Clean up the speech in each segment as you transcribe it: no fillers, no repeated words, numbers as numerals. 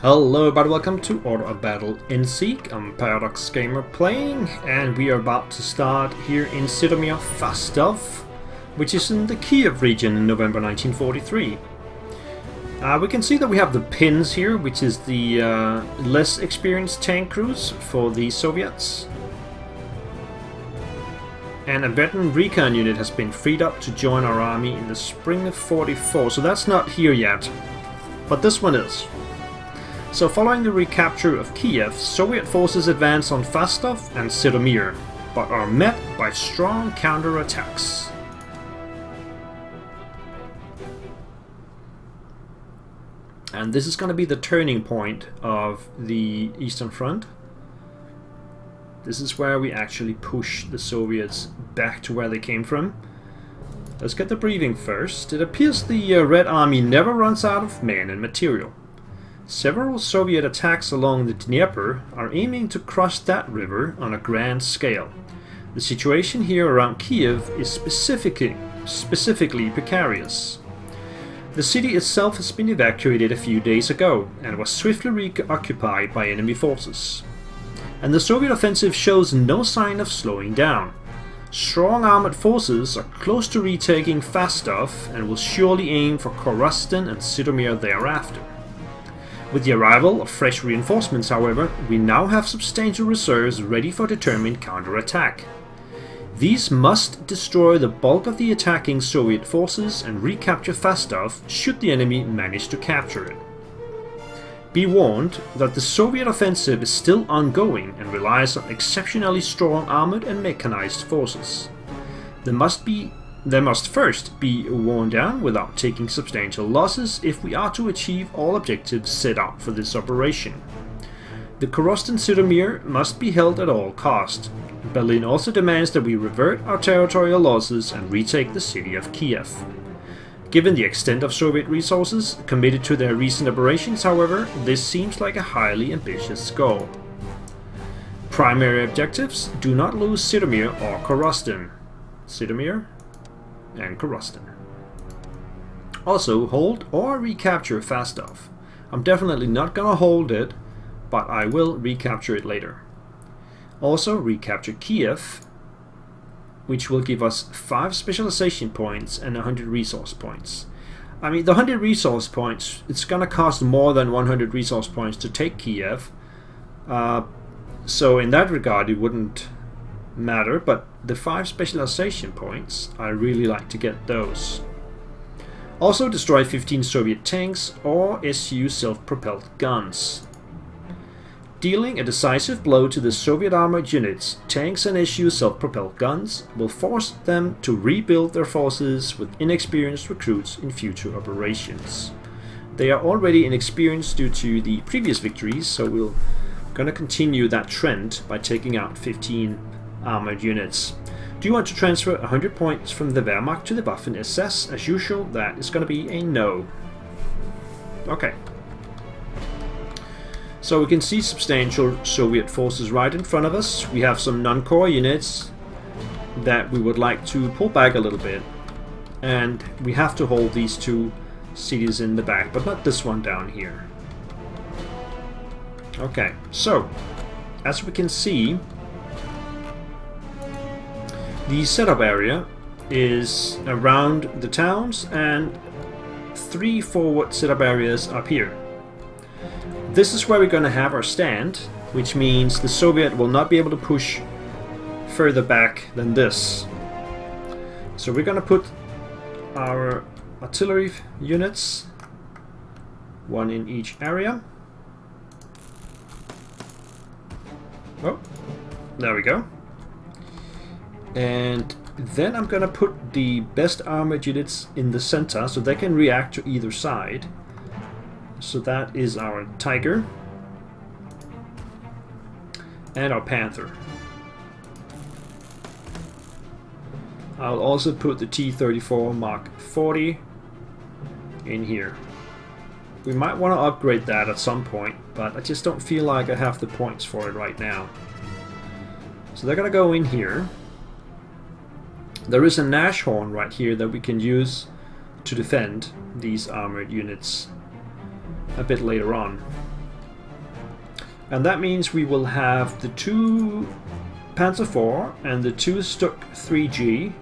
Hello everybody, welcome to Order of Battle Endsieg. I'm Paradox Gamer playing, and we are about to start here in Zhitomir, which is in the Kiev region in November 1943. We can see that we have the pins here, which is the less experienced tank crews for the Soviets. And a veteran recon unit has been freed up to join our army in the spring of 44, so that's not here yet, but this one is. So following the recapture of Kiev, Soviet forces advance on Fastov and Zhitomir, but are met by strong counterattacks. And this is going to be the turning point of the Eastern Front. This is where we actually push the Soviets back to where they came from. Let's get the briefing first. It appears the Red Army never runs out of men and material. Several Soviet attacks along the Dnieper are aiming to cross that river on a grand scale. The situation here around Kiev is specifically precarious. The city itself has been evacuated a few days ago and was swiftly reoccupied by enemy forces. And the Soviet offensive shows no sign of slowing down. Strong armored forces are close to retaking Fastov and will surely aim for Korostin and Zhitomir thereafter. With the arrival of fresh reinforcements, however, we now have substantial reserves ready for determined counterattack. These must destroy the bulk of the attacking Soviet forces and recapture Fastov should the enemy manage to capture it. Be warned that the Soviet offensive is still ongoing and relies on exceptionally strong armored and mechanized forces. They must first be worn down without taking substantial losses if we are to achieve all objectives set out for this operation. The Korostin Zhitomir must be held at all cost. Berlin also demands that we revert our territorial losses and retake the city of Kiev. Given the extent of Soviet resources committed to their recent operations, however, this seems like a highly ambitious goal. Primary objectives: do not lose Zhitomir or Korostin. Zhitomir and Korostin. Also, hold or recapture Fastov. I'm definitely not gonna hold it, but I will recapture it later. Also, recapture Kiev, which will give us 5 specialization points and 100 resource points. I mean, the 100 resource points, it's gonna cost more than 100 resource points to take Kiev. So in that regard, it wouldn't matter, but the 5 specialization points, I really like to get those. Also destroy 15 Soviet tanks or SU self-propelled guns. Dealing a decisive blow to the Soviet armored units, tanks and SU self-propelled guns will force them to rebuild their forces with inexperienced recruits in future operations. They are already inexperienced due to the previous victories, so we're gonna continue that trend by taking out 15 armored units. Do you want to transfer 100 points from the Wehrmacht to the Waffen SS? As usual, that is going to be a no. Okay. So we can see substantial Soviet forces right in front of us. We have some non-core units that we would like to pull back a little bit. And we have to hold these 2 cities in the back, but not this one down here. Okay, so as we can see, the setup area is around the towns and 3 forward setup areas up here. This is where we're going to have our stand, which means the Soviet will not be able to push further back than this. So we're going to put our artillery units, 1 in each area. Oh, there we go. And then I'm gonna put the best armored units in the center so they can react to either side. So that is our Tiger and our Panther. I'll also put the T-34 Mark 40 in here. We might want to upgrade that at some point, but I just don't feel like I have the points for it right now. So they're gonna go in here. There is a Nash horn right here that we can use to defend these armored units a bit later on. And that means we will have the 2 Panzer IV and the 2 Stuk 3G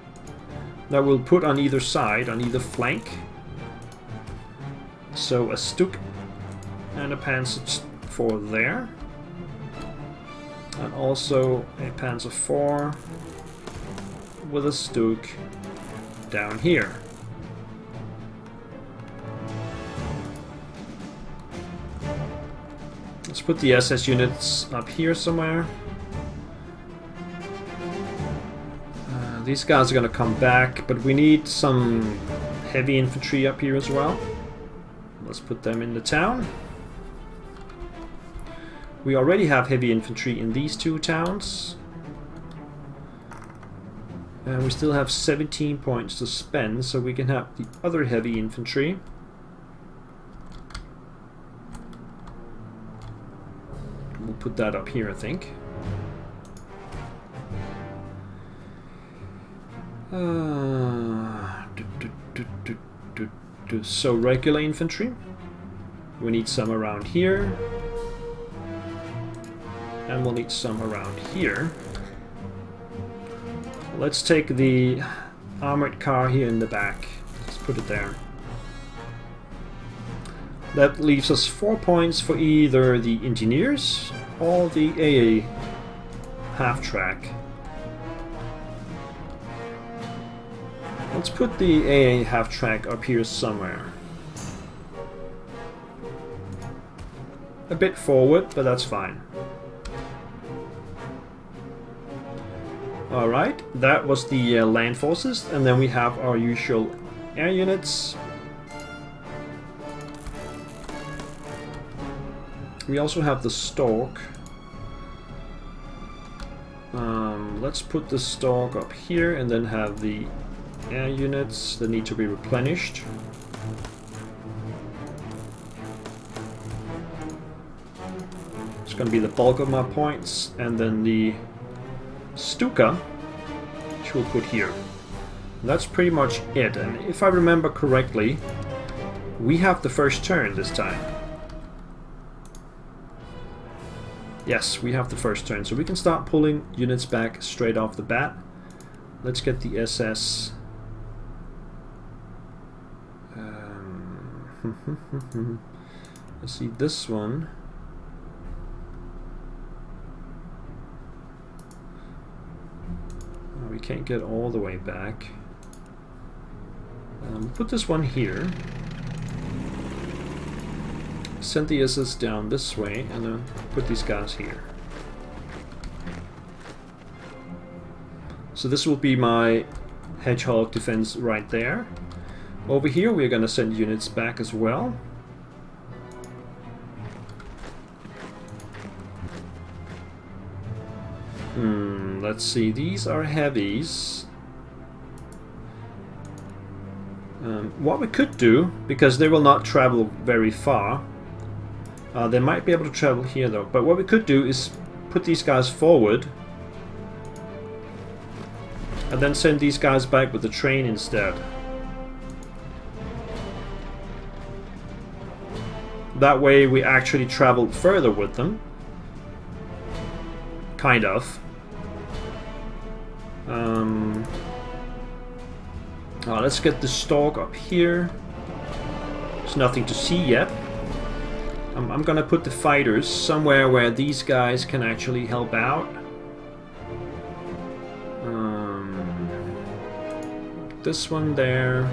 that we'll put on either side, on either flank. So a Stuk and a Panzer IV there. And also a Panzer IV with a Stuk down here. Let's put the SS units up here somewhere. These guys are going to come back, but we need some heavy infantry up here as well. Let's put them in the town. We already have heavy infantry in these 2 towns. And we still have 17 points to spend, so we can have the other heavy infantry. We'll put that up here, I think. So regular infantry. We need some around here. And we'll need some around here. Let's take the armored car here in the back. Let's put it there. That leaves us 4 points for either the engineers or the AA half-track. Let's put the AA half-track up here somewhere. A bit forward, but that's fine. Alright, that was the land forces, and then we have our usual air units. We also have the Stork. Let's put the Stork up here and then have the air units that need to be replenished. It's going to be the bulk of my points, and then the Stuka, which we'll put here. And that's pretty much it, and if I remember correctly, we have the first turn this time. Yes, we have the first turn, so we can start pulling units back straight off the bat. Let's get the SS. Let's see this one. Oh, we can't get all the way back. Put this one here. Send the SS down this way, and then put these guys here. So this will be my hedgehog defense right there. Over here we're going to send units back as well. Let's see, these are heavies. What we could do, because they will not travel very far, they might be able to travel here though, but what we could do is put these guys forward and then send these guys back with the train instead. That way we actually travel further with them. Kind of. Let's get the Stork up here. There's nothing to see yet. I'm gonna put the fighters somewhere where these guys can actually help out. This one there.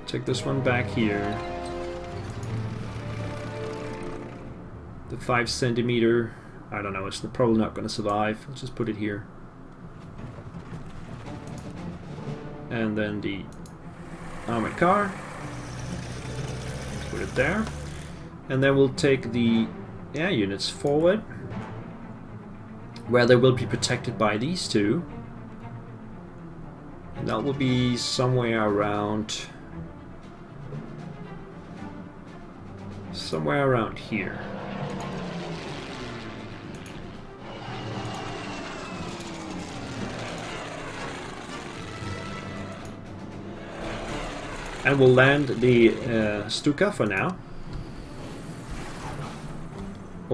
Take this one back here. The 5 centimeter, I don't know, it's probably not going to survive. Let's just put it here. And then the armored car. Put it there. And then we'll take the air units forward, where they will be protected by these two. And that will be somewhere around here. And we'll land the Stuka for now.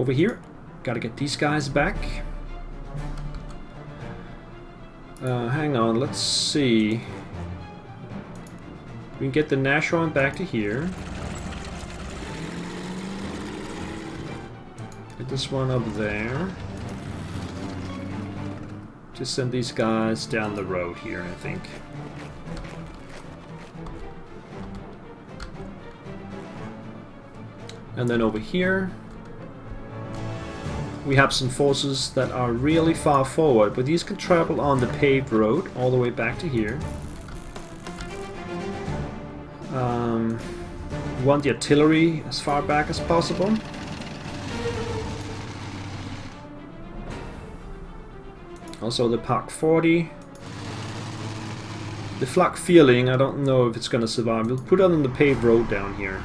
over here. Gotta get these guys back. Hang on, let's see. We can get the Nashorn back to here. Get this one up there. Just send these guys down the road here, I think. And then over here, we have some forces that are really far forward, but these can travel on the paved road all the way back to here. We want the artillery as far back as possible. Also the Pak 40. The Flak Feeling, I don't know if it's gonna survive. We'll put it on the paved road down here.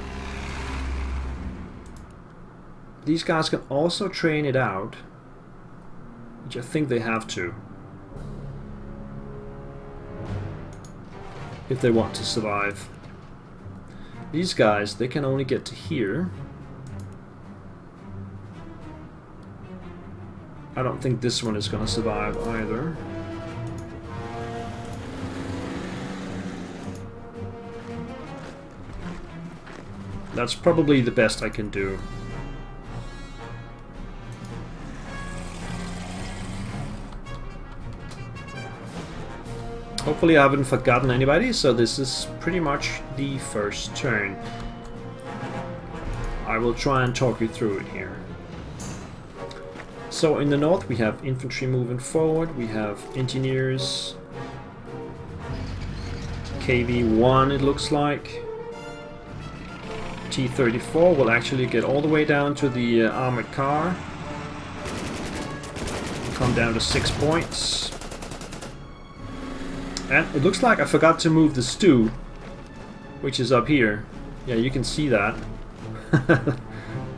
These guys can also train it out, which I think they have to, if they want to survive. These guys, they can only get to here. I don't think this one is gonna survive either. That's probably the best I can do. Hopefully I haven't forgotten anybody, so this is pretty much the first turn. I will try and talk you through it here. So in the north we have infantry moving forward, we have engineers, KV-1 it looks like. T-34 will actually get all the way down to the armored car. Come down to 6 points. And it looks like I forgot to move the stew, which is up here. Yeah, you can see that.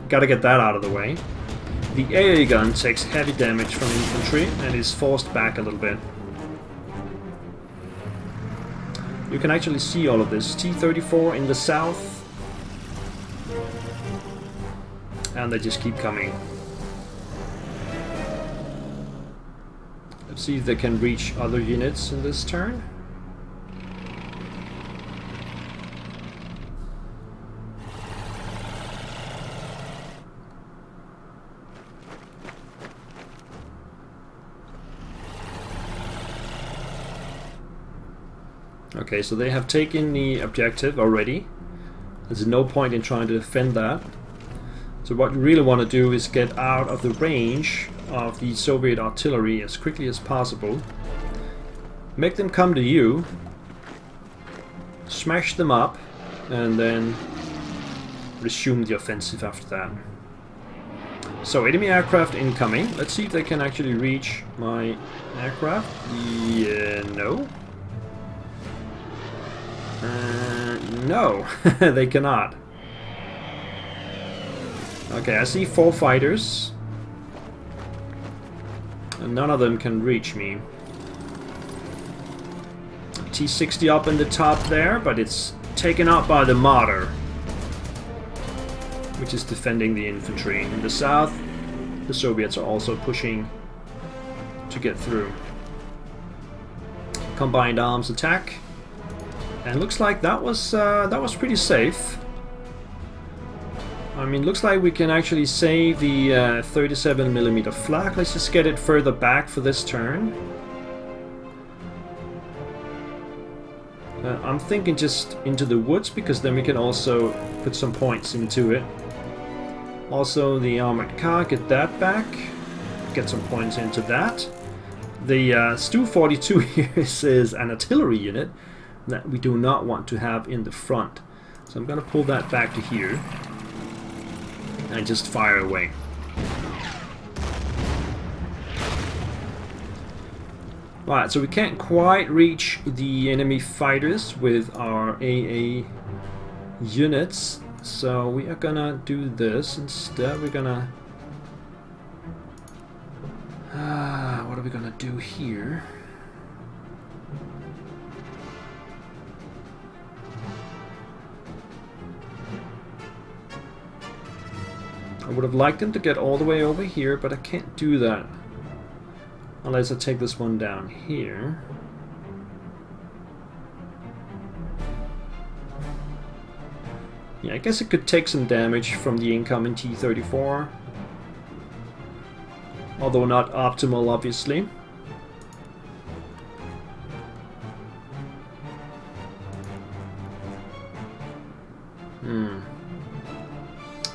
Gotta get that out of the way. The AA gun takes heavy damage from infantry and is forced back a little bit. You can actually see all of this. T-34 in the south. And they just keep coming. Let's see if they can reach other units in this turn. Okay, so they have taken the objective already. There's no point in trying to defend that. So what you really want to do is get out of the range of the Soviet artillery as quickly as possible. Make them come to you. Smash them up. And then resume the offensive after that. So enemy aircraft incoming. Let's see if they can actually reach my aircraft. Yeah, no. No, they cannot. Okay, I see 4 fighters. And none of them can reach me. T-60 up in the top there, but it's taken out by the mortar, which is defending the infantry. In the south, the Soviets are also pushing to get through. Combined arms attack. And looks like that was pretty safe. I mean, looks like we can actually save the 37mm flak. Let's just get it further back for this turn. I'm thinking just into the woods, because then we can also put some points into it. Also, the armored car, get that back. Get some points into that. The Stu-42 here is an artillery unit that we do not want to have in the front. So I'm going to pull that back to here. And just fire away. Right, so we can't quite reach the enemy fighters with our AA units, so we are gonna do this instead. We're gonna... what are we gonna do here? I would have liked them to get all the way over here, but I can't do that unless I take this one down here. Yeah, I guess it could take some damage from the incoming T-34. Although not optimal, obviously.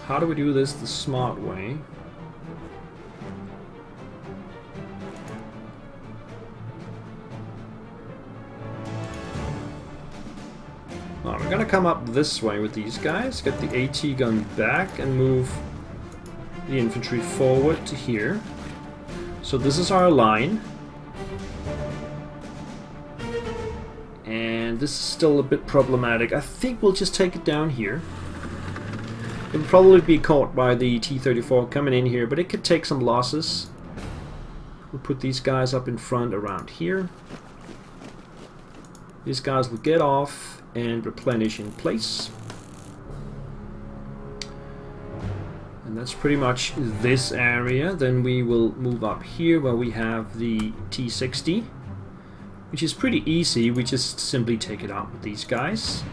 How do we do this the smart way? Well, we're gonna come up this way with these guys, get the AT gun back and move the infantry forward to here. So this is our line. And this is still a bit problematic. I think we'll just take it down here. It'll probably be caught by the T-34 coming in here, but it could take some losses. We'll put these guys up in front around here. These guys will get off and replenish in place. And that's pretty much this area. Then we will move up here where we have the T-60, which is pretty easy. We just simply take it out with these guys.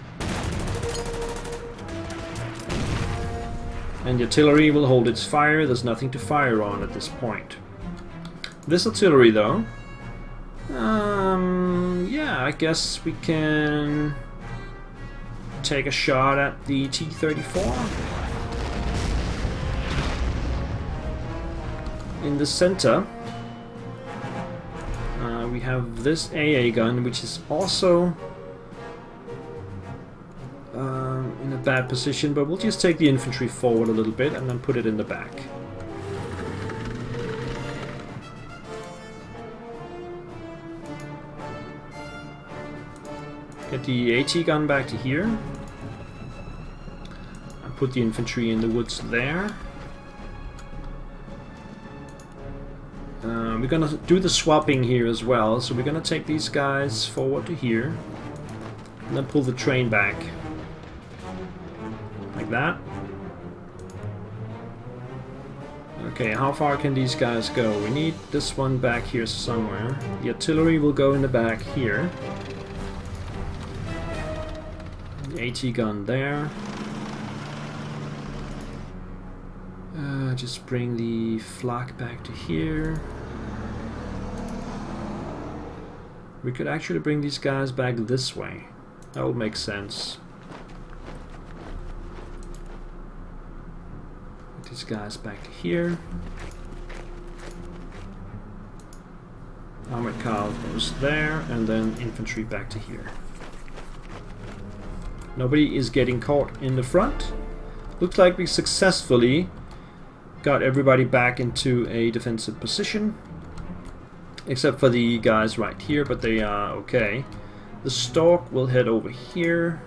And the artillery will hold its fire. There's nothing to fire on at this point. This artillery though, yeah, I guess we can take a shot at the T-34. In the center, we have this AA gun, which is also in a bad position, but we'll just take the infantry forward a little bit and then put it in the back. Get the AT gun back to here. And put the infantry in the woods there. We're gonna do the swapping here as well, so we're gonna take these guys forward to here and then pull the train back like that. Okay, how far can these guys go? We need this one back here somewhere. The artillery will go in the back here. The AT gun there. Just bring the flak back to here. We could actually bring these guys back this way. That would make sense. Put these guys back to here. Armored car goes there, and then infantry back to here. Nobody is getting caught in the front. Looks like we successfully got everybody back into a defensive position. Except for the guys right here, but they are okay. The Stork will head over here.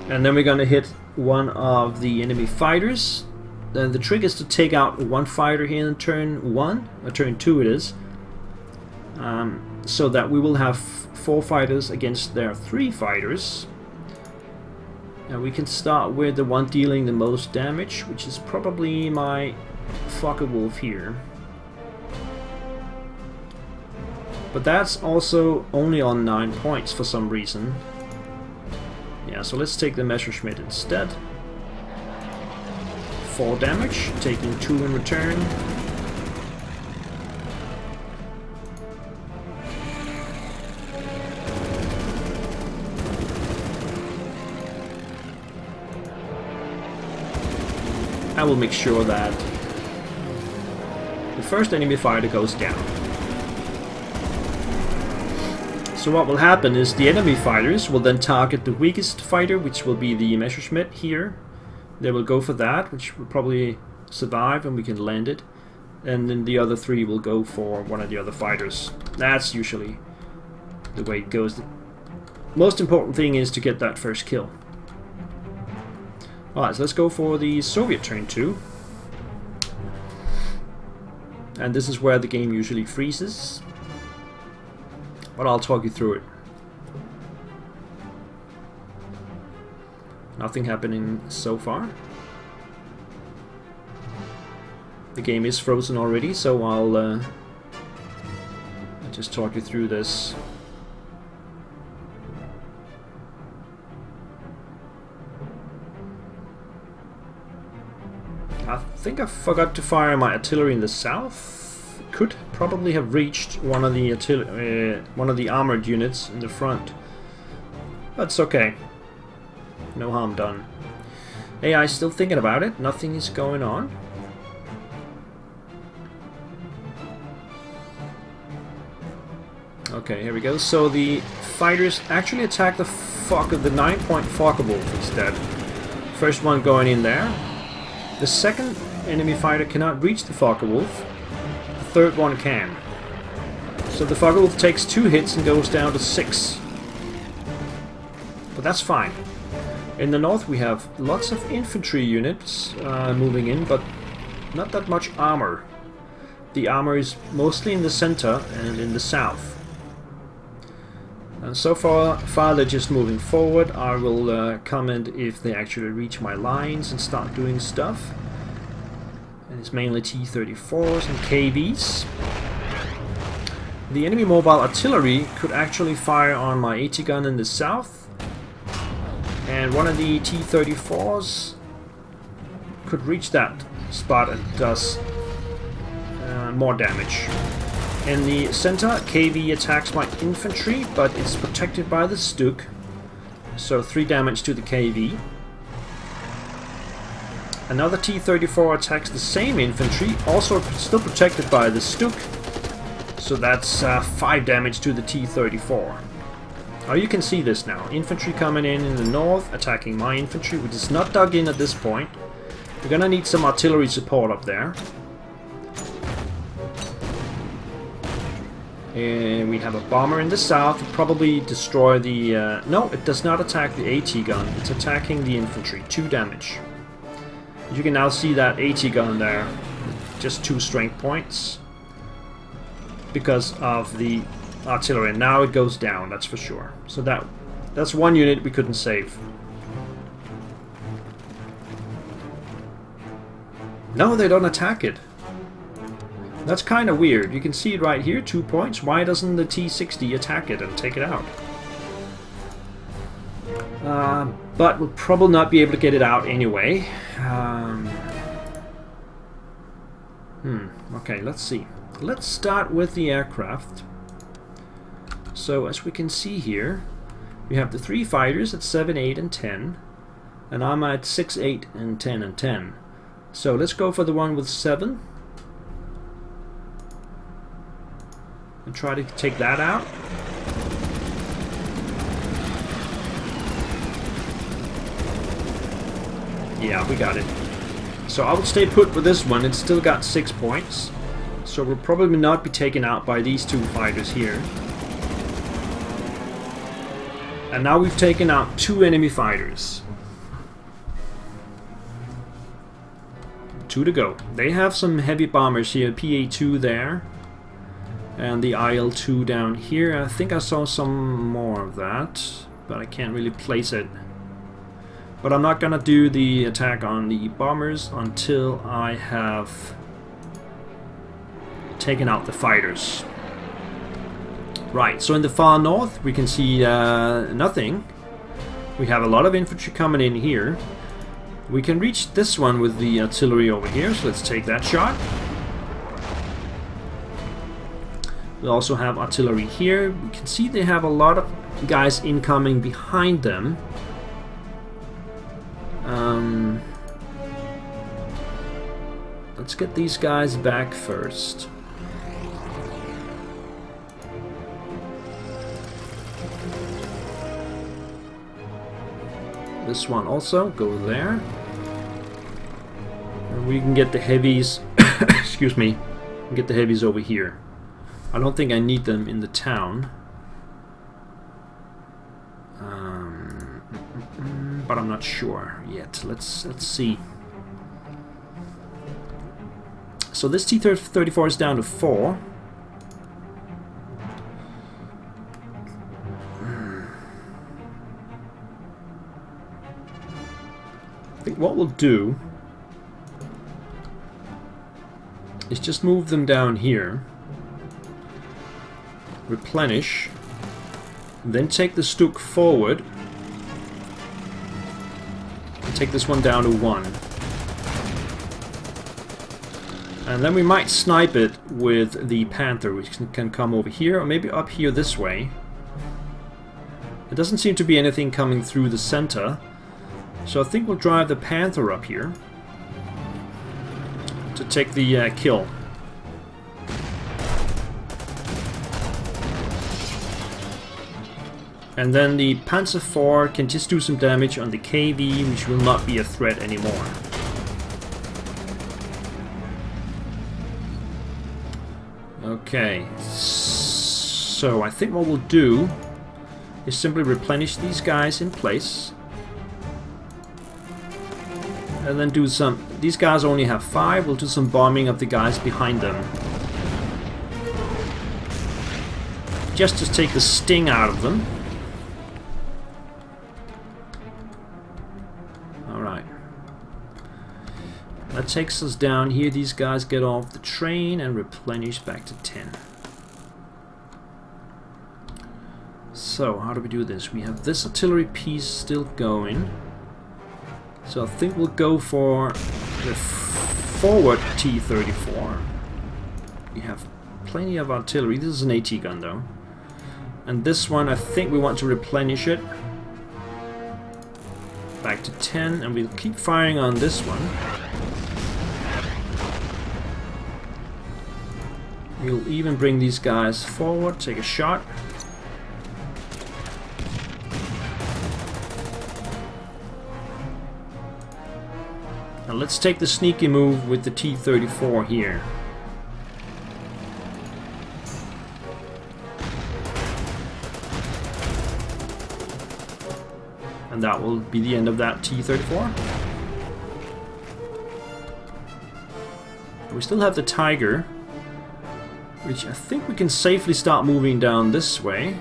And then we're gonna hit one of the enemy fighters. Then the trick is to take out one fighter here in turn 1, or turn 2 it is. So that we will have 4 fighters against their 3 fighters. And we can start with the one dealing the most damage, which is probably my Focke-Wulf here. But that's also only on 9 points for some reason. Yeah, so let's take the Messerschmitt instead. 4 damage, taking 2 in return. I will make sure that the first enemy fighter goes down. So what will happen is the enemy fighters will then target the weakest fighter, which will be the Messerschmitt here. They will go for that, which will probably survive and we can land it. And then the other 3 will go for one of the other fighters. That's usually the way it goes. The most important thing is to get that first kill. Alright, so let's go for the Soviet turn 2. And this is where the game usually freezes. But I'll talk you through it. Nothing happening so far. The game is frozen already, so I'll just talk you through this. I think I forgot to fire my artillery in the south. Could probably have reached one of the armored units in the front. But it's okay. No harm done. AI still thinking about it. Nothing is going on. Okay, here we go. So the fighters actually attack the 9-point Focke-Wulf instead. First one going in there. The second enemy fighter cannot reach the Focke-Wulf. The third one can. So the Focke-Wulf takes 2 hits and goes down to 6. But that's fine. In the north we have lots of infantry units moving in, but not that much armor. The armor is mostly in the center and in the south. And so far they're just moving forward. I will comment if they actually reach my lines and start doing stuff. And it's mainly T-34s and KVs. The enemy mobile artillery could actually fire on my AT gun in the south. And one of the T-34s could reach that spot and does more damage. In the center, KV attacks my infantry, but it's protected by the Stuk. So 3 damage to the KV. Another T-34 attacks the same infantry, also still protected by the Stuk. So that's 5 damage to the T-34. Oh, you can see this now. Infantry coming in the north, attacking my infantry, which is not dug in at this point. We're gonna need some artillery support up there. And we have a bomber in the south to probably destroy the... no, it does not attack the AT gun. It's attacking the infantry. 2 damage. You can now see that AT gun there. Just 2 strength points. Because of the artillery. And now it goes down, that's for sure. So that's 1 unit we couldn't save. No, they don't attack it. That's kind of weird. You can see it right here, 2 points. Why doesn't the T-60 attack it and take it out? But we'll probably not be able to get it out anyway. Okay, let's see. Let's start with the aircraft. So as we can see here, we have the 3 fighters at 7, 8, and 10. And I'm at 6, 8, and 10, and 10. So let's go for the one with 7. And try to take that out. Yeah, we got it. So I will stay put with this one. It's still got 6 points. So we'll probably not be taken out by these 2 fighters here. And now we've taken out 2 enemy fighters. 2 to go. They have some heavy bombers here. PA-2 there. And the IL-2 down here. I think I saw some more of that, but I can't really place it. But I'm not gonna do the attack on the bombers until I have taken out the fighters. Right, so in the far north we can see nothing. We have a lot of infantry coming in here. We can reach this one with the artillery over here, so let's take that shot. We also have artillery here. We can see they have a lot of guys incoming behind them. Let's get these guys back first. This one also, go there. And we can get the heavies, excuse me, get the heavies over here. I don't think I need them in the town. But I'm not sure yet. Let's see. So this T-34 is down to 4. I think what we'll do is just move them down here. Replenish. Then take the Stuk forward. And take this one down to 1. And then we might snipe it with the Panther, which can come over here, or maybe up here this way. There doesn't seem to be anything coming through the center, so I think we'll drive the Panther up here to take the kill. And then the Panzer IV can just do some damage on the KV, which will not be a threat anymore. Okay, so I think what we'll do is simply replenish these guys in place. And then do some... These guys only have 5, we'll do some bombing of the guys behind them. Just to take the sting out of them. Alright. That takes us down here. These guys get off the train and replenish back to 10. So, how do we do this? We have this artillery piece still going. So I think we'll go for the forward T-34. We have plenty of artillery. This is an AT gun though. And this one, I think we want to replenish it. Back to 10, and we'll keep firing on this one. We'll even bring these guys forward, take a shot. Now let's take the sneaky move with the T-34 here. And that will be the end of that T-34. We still have the Tiger, which I think we can safely start moving down this way,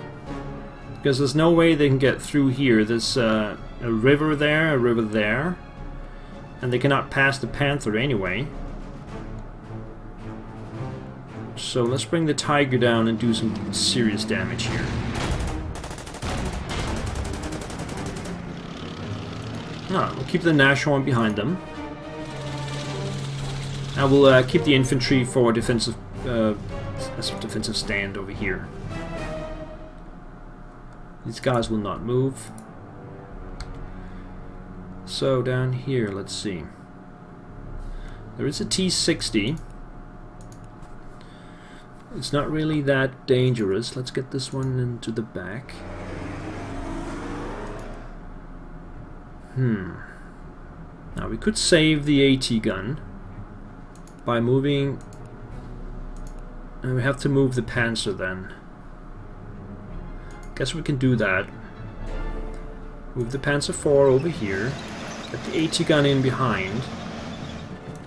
because there's no way they can get through here. There's a river there, a river there, and they cannot pass the Panther anyway. So let's bring the Tiger down and do some serious damage here. We'll keep the Nashorn behind them. And we'll keep the infantry for defensive stand over here. These guys will not move. So down here, let's see. There is a T-60. It's not really that dangerous. Let's get this one into the back. Now we could save the AT gun by moving, and we have to move the Panzer then. Guess we can do that. Move the Panzer IV over here, get the AT gun in behind,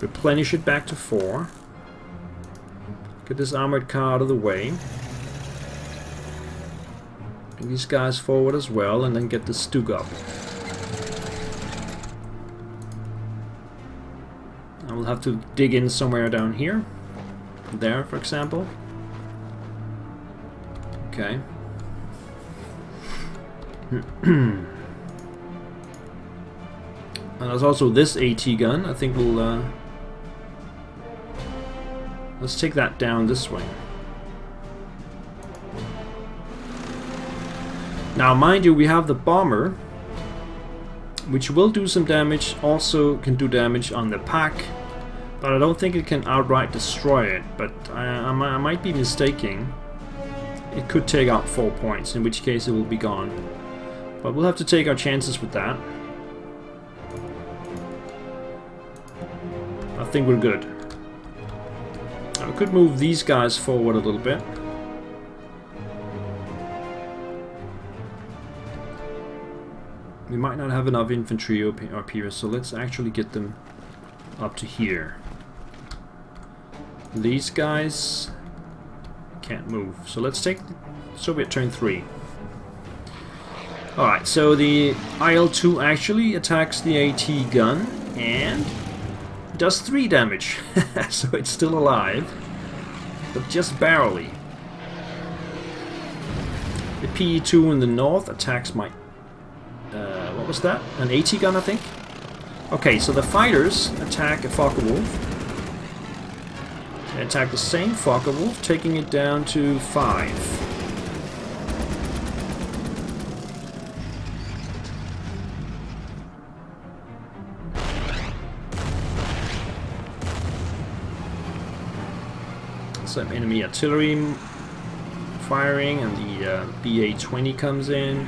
replenish it back to 4, get this armored car out of the way, bring these guys forward as well, and then get the Stug up. We'll have to dig in somewhere down here. There, for example. Okay. And there's also this AT gun. I think we'll... let's take that down this way. Now, mind you, we have the bomber, which will do some damage. Also can do damage on the pack. But I don't think it can outright destroy it, but I might be mistaken. It could take out 4 points, in which case it will be gone. But we'll have to take our chances with that. I think we're good. I could move these guys forward a little bit. We might not have enough infantry up here, so let's actually get them up to here. These guys can't move, so let's take Soviet turn 3. Alright, so the IL-2 actually attacks the AT gun, and It does 3 damage, so it's still alive, but just barely. The PE2 in the north attacks my... what was that? An AT gun, I think? Okay, so the fighters attack a Focke-Wulf. They attack the same Focke-Wulf, taking it down to 5. Some enemy artillery firing, and the BA-20 comes in,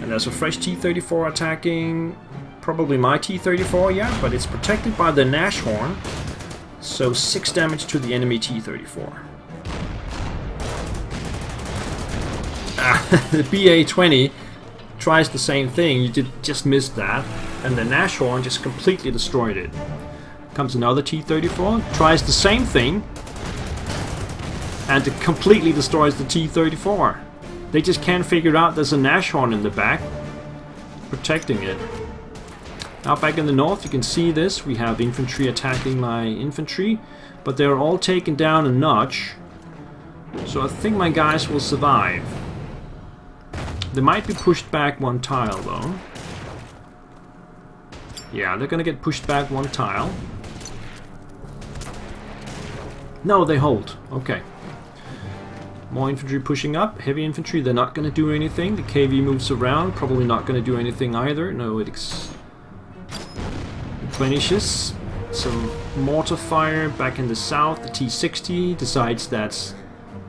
and there's a fresh T-34 attacking probably my T-34, yeah, but it's protected by the Nashorn, so 6 damage to the enemy T-34. The BA-20 tries the same thing, you just missed that, and the Nashorn just completely destroyed it. Comes another T-34, tries the same thing, and it completely destroys the T-34. They just can't figure out there's a Nashorn in the back protecting it. Now back in the north you can see this. We have infantry attacking my infantry, but they're all taken down a notch. So I think my guys will survive. They might be pushed back 1 tile though. Yeah, they're gonna get pushed back 1 tile. No, they hold. Okay. More infantry pushing up. Heavy infantry, they're not going to do anything. The KV moves around, probably not going to do anything either. No, it replenishes. Some mortar fire back in the south. The T-60 decides that's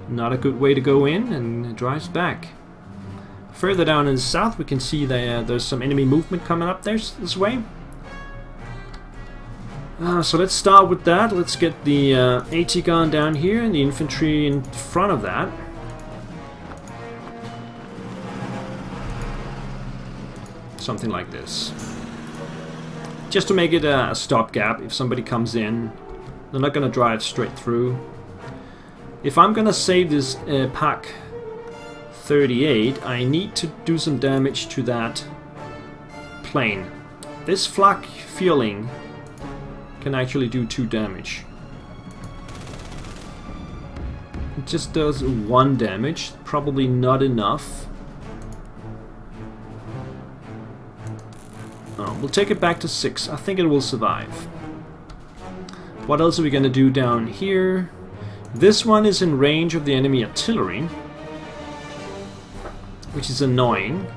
not a good way to go in and drives back. Further down in the south we can see there's some enemy movement coming up there this way. So let's start with that. Let's get the AT gun down here and the infantry in front of that. Something like this. Just to make it a stopgap. If somebody comes in, they're not going to drive straight through. If I'm going to save this Pak 38, I need to do some damage to that plane. This flak fueling can actually do 2 damage. It just does 1 damage, probably not enough. Oh, we'll take it back to 6. I think it will survive. What else are we going to do down here? This one is in range of the enemy artillery, which is annoying.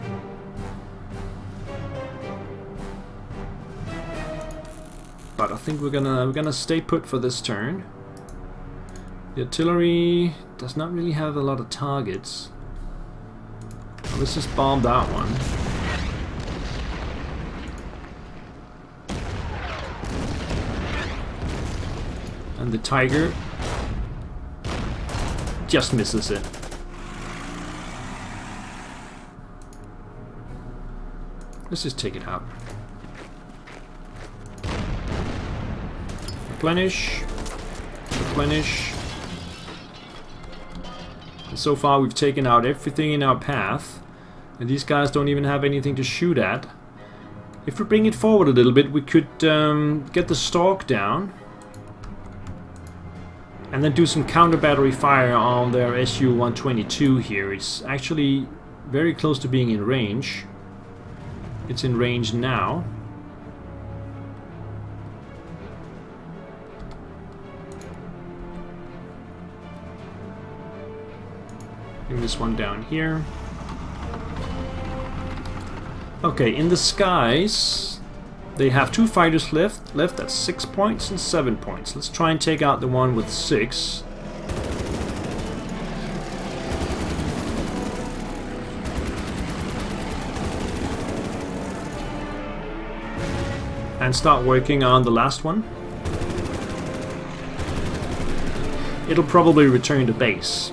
But I think we're gonna stay put for this turn. The artillery does not really have a lot of targets. Well, let's just bomb that one. And the Tiger just misses it. Let's just take it out. Replenish. Replenish. And so far we've taken out everything in our path. And these guys don't even have anything to shoot at. If we bring it forward a little bit, we could get the stalk down. And then do some counter battery fire on their Su-122 here. It's actually very close to being in range. It's in range now. Bring this one down here. Okay, in the skies, they have 2 fighters left. That's 6 points and 7 points. Let's try and take out the one with 6. And start working on the last one. It'll probably return to base.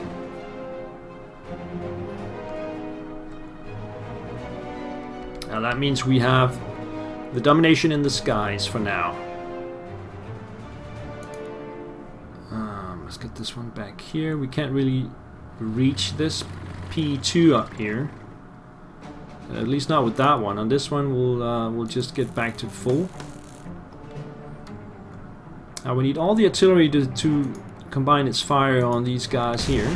Now that means we have the domination in the skies for now. Let's get this one back here. We can't really reach this P2 up here. At least not with that one. On this one we'll just get back to full. Now we need all the artillery to combine its fire on these guys here.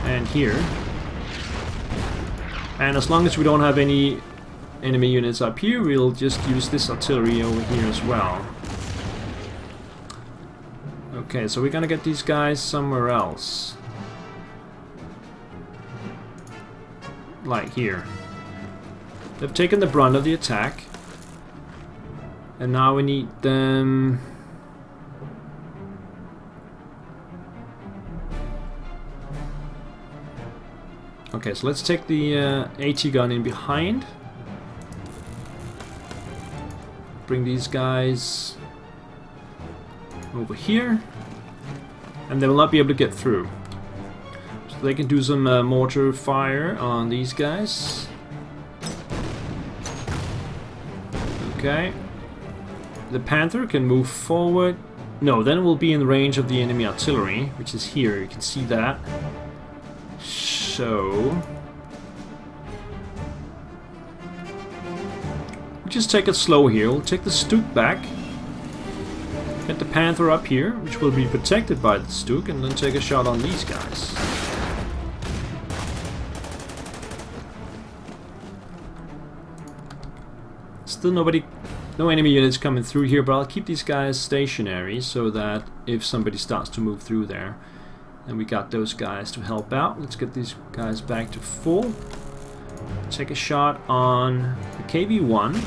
And here. And as long as we don't have any enemy units up here, we'll just use this artillery over here as well. Okay, so we're gonna get these guys somewhere else. Like here. They've taken the brunt of the attack. And now we need them... Okay, so let's take the AT gun in behind. Bring these guys over here. And they will not be able to get through. So they can do some mortar fire on these guys. Okay. The Panther can move forward. No, then it will be in the range of the enemy artillery, which is here. You can see that. So... we'll just take it slow here. We'll take the Stuk back. Get the Panther up here, which will be protected by the Stuk, and then take a shot on these guys. Still no enemy units coming through here, but I'll keep these guys stationary so that if somebody starts to move through there, then we got those guys to help out. Let's get these guys back to full. Take a shot on the KV-1.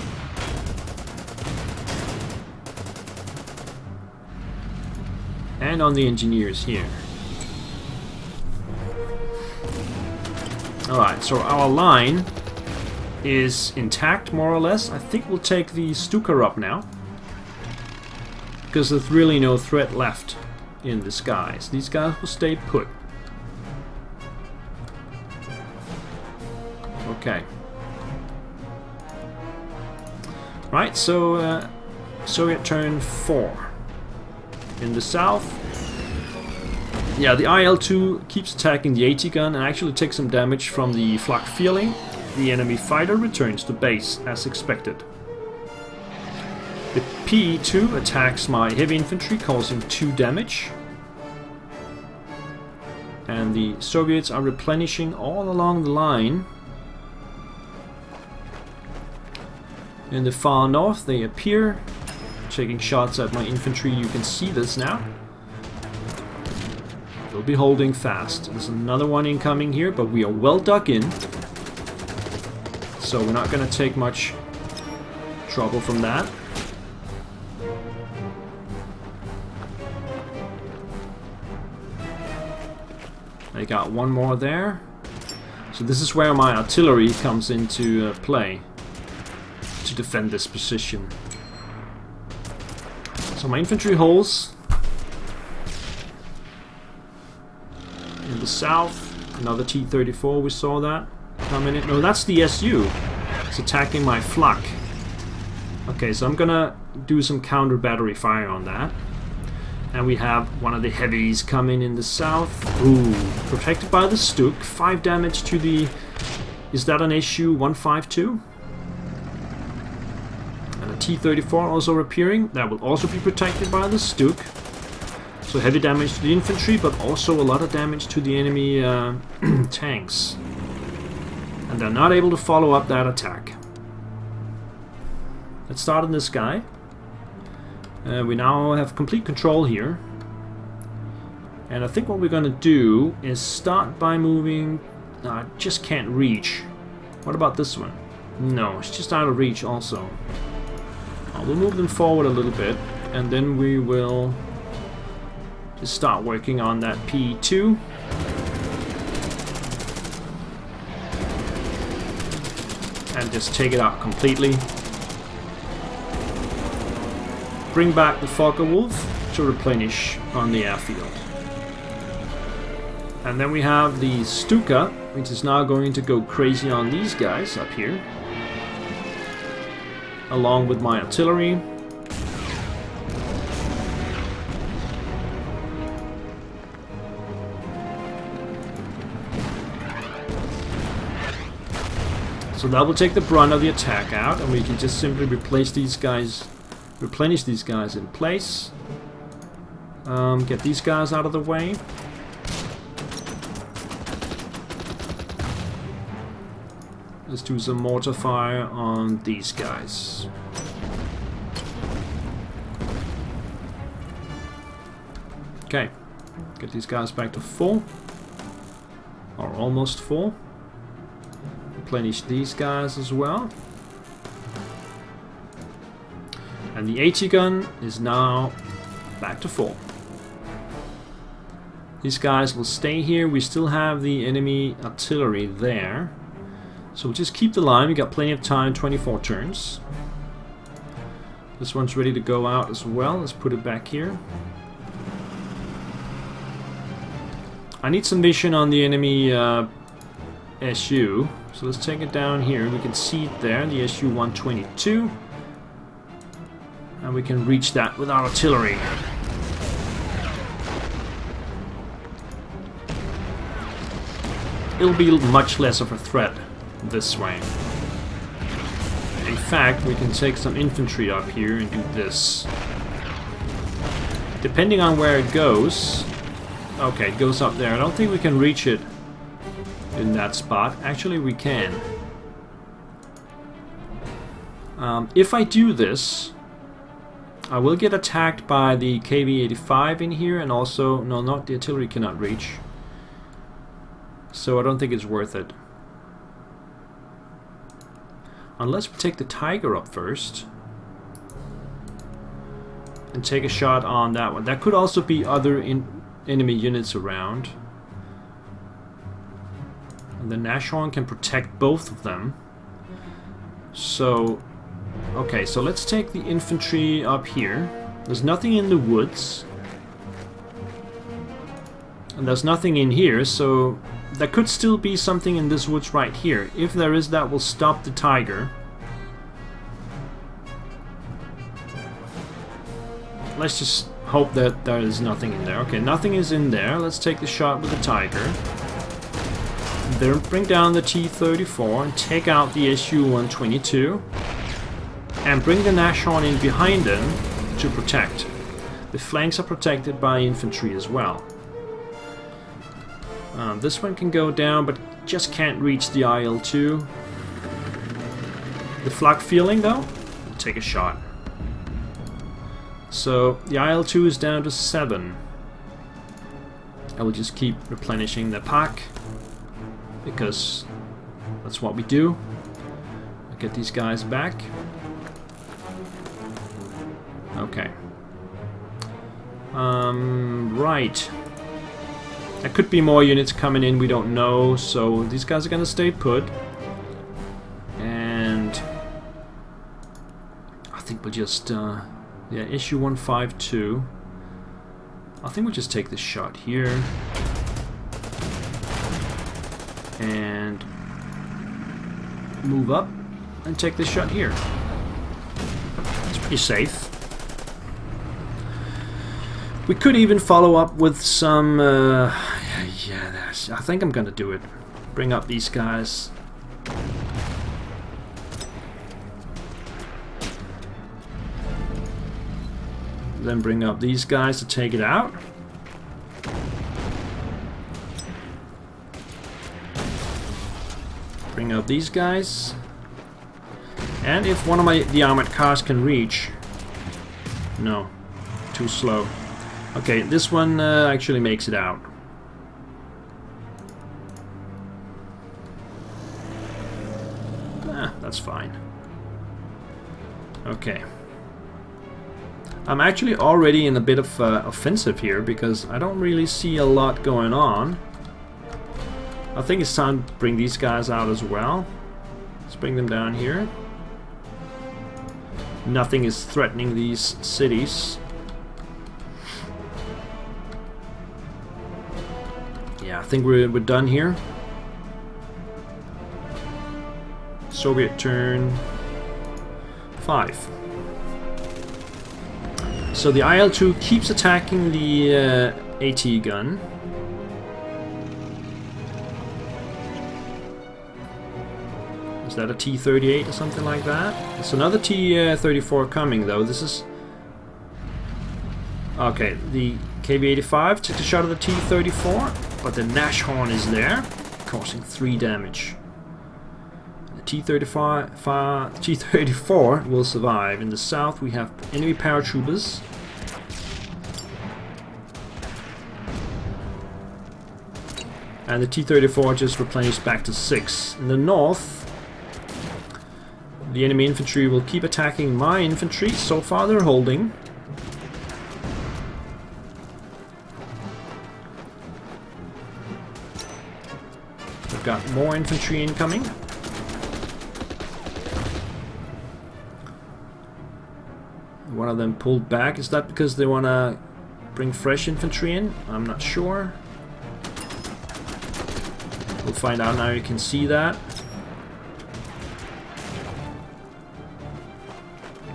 And on the engineers here. Alright, so our line is intact, more or less. I think we'll take the Stuka up now, because there's really no threat left in the skies. These guys will stay put. Okay. Right, so Soviet turn 4. In the south, yeah, the IL-2 keeps attacking the AT gun and actually takes some damage from the flak feeling. The enemy fighter returns to base as expected. The PE-2 attacks my heavy infantry, causing 2 damage. And the Soviets are replenishing all along the line. In the far north they appear, taking shots at my infantry. You can see this now. They'll be holding fast. There's another one incoming here, but we are well dug in. So we're not going to take much trouble from that. I got one more there. So this is where my artillery comes into play to defend this position. So my infantry holds. In the south, another T-34, we saw that coming in. No, that's the SU. It's attacking my flak. Okay, so I'm gonna do some counter battery fire on that. And we have one of the heavies coming in the south. Ooh, protected by the Stuk. 5 damage to the... Is that an SU 152? And a T-34 also appearing. That will also be protected by the Stuk. So heavy damage to the infantry, but also a lot of damage to the enemy tanks. And they're not able to follow up that attack. Let's start in this guy. We now have complete control here. And I think what we're going to do is start by moving... I just can't reach. What about this one? No, it's just out of reach also. We'll move them forward a little bit, and then we will just start working on that P2. And just take it out completely. Bring back the Focke-Wulf to replenish on the airfield. And then we have the Stuka, which is now going to go crazy on these guys up here. Along with my artillery. So that will take the brunt of the attack out, and we can just simply replace these guys replenish these guys in place. Get these guys out of the way. Let's do some mortar fire on these guys. Okay, get these guys back to full. Or almost full. Replenish these guys as well. And the AT gun is now back to full. These guys will stay here. We still have the enemy artillery there. So we'll just keep the line. We got plenty of time, 24 turns. This one's ready to go out as well. Let's put it back here. I need some vision on the enemy SU. So let's take it down here. We can see it there, the SU-122. And we can reach that with our artillery. It'll be much less of a threat this way. In fact, we can take some infantry up here and do this. Depending on where it goes... Okay, it goes up there. I don't think we can reach it in that spot. Actually, we can. If I do this, I will get attacked by the KV-85 in here, and also... No, not the artillery cannot reach. So I don't think it's worth it. Unless we take the Tiger up first. And take a shot on that one. There could also be other enemy units around. And the Nashorn can protect both of them. So... Okay, so let's take the infantry up here. There's nothing in the woods. And there's nothing in here, so... There could still be something in this woods right here. If there is, that will stop the Tiger. Let's just hope that there is nothing in there. Okay, nothing is in there. Let's take the shot with the Tiger. Then bring down the T-34 and take out the SU-122. And bring the Nashorn in behind them to protect. The flanks are protected by infantry as well. This one can go down, but just can't reach the IL-2. The flak feeling, though, will take a shot. So the IL-2 is down to 7. I will just keep replenishing the pack, because that's what we do. I'll get these guys back. Okay. Right. There could be more units coming in, we don't know, so these guys are gonna stay put. And I think we'll just, yeah, SU-152. I think we'll just take this shot here. And move up and take this shot here. It's pretty safe. We could even follow up with some... yeah, I think I'm gonna do it. Bring up these guys. Then bring up these guys to take it out. Bring up these guys. And if one of the armored cars can reach... No, too slow. Okay, this one actually makes it out. That's fine. Okay. I'm actually already in a bit of offensive here because I don't really see a lot going on. I think it's time to bring these guys out as well. Let's bring them down here. Nothing is threatening these cities. Yeah, I think we're done here. Soviet turn 5. So the IL-2 keeps attacking the AT gun. Is that a T-38 or something like that? It's another T-34 coming though. This is... Okay, the KV-85 took a shot of the T-34, but the Nashorn is there, causing 3 damage. The T-34 will survive. In the south we have enemy paratroopers. And the T-34 just replenished back to 6. In the north, the enemy infantry will keep attacking my infantry. So far they're holding. We've got more infantry incoming. One of them pulled back. Is that because they want to bring fresh infantry in? I'm not sure. We'll find out now. You can see that.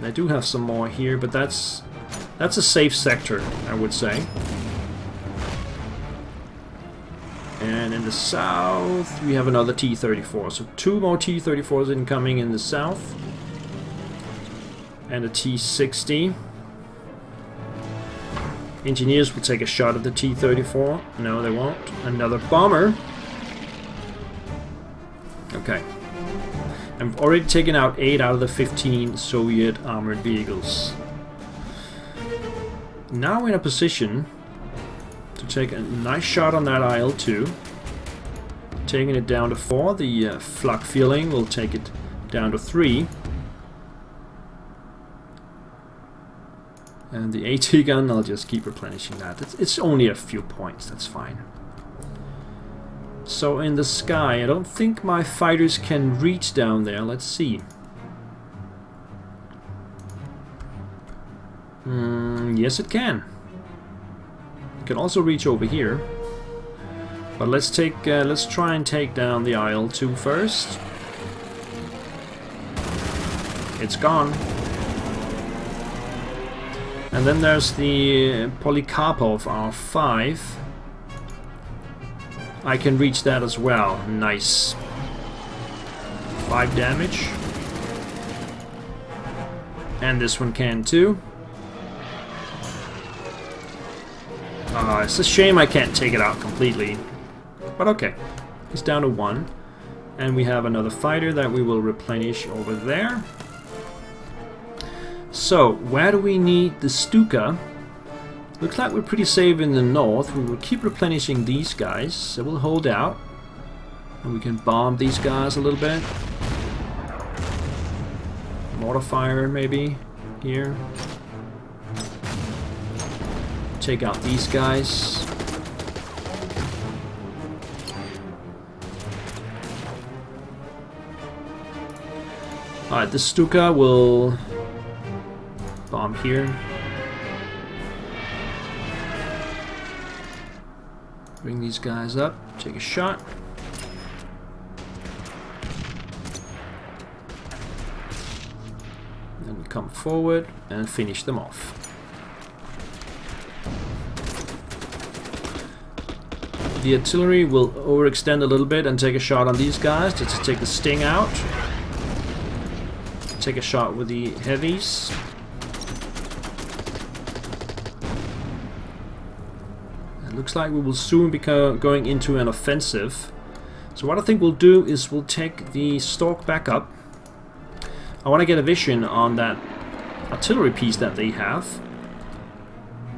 I do have some more here, but that's a safe sector, I would say. And in the south, we have another T-34. So 2 more T-34s incoming in the south. And a T-60. Engineers will take a shot at the T-34. No, they won't. Another bomber. Okay. I've already taken out 8 out of the 15 Soviet armored vehicles. Now we're in a position to take a nice shot on that IL-2. Taking it down to 4. The flak feeling will take it down to 3. And the AT gun, I'll just keep replenishing that. It's only a few points, that's fine. So in the sky, I don't think my fighters can reach down there. Let's see. Yes, it can. It can also reach over here. But let's try and take down the IL-2 first. It's gone. And then there's the Polikarpov R5. I can reach that as well. Nice. 5 damage. And this one can too. It's a shame I can't take it out completely. But okay. It's down to 1. And we have another fighter that we will replenish over there. So, where do we need the Stuka? Looks like we're pretty safe in the north. We will keep replenishing these guys, so we'll hold out. And we can bomb these guys a little bit. Mortar fire maybe here. Take out these guys. Alright, the Stuka will bomb here. Bring these guys up, take a shot. Then come forward and finish them off. The artillery will overextend a little bit and take a shot on these guys just to take the sting out. Take a shot with the heavies. Looks like we will soon be going into an offensive. So what I think we'll do is we'll take the Stork back up. I want to get a vision on that artillery piece that they have,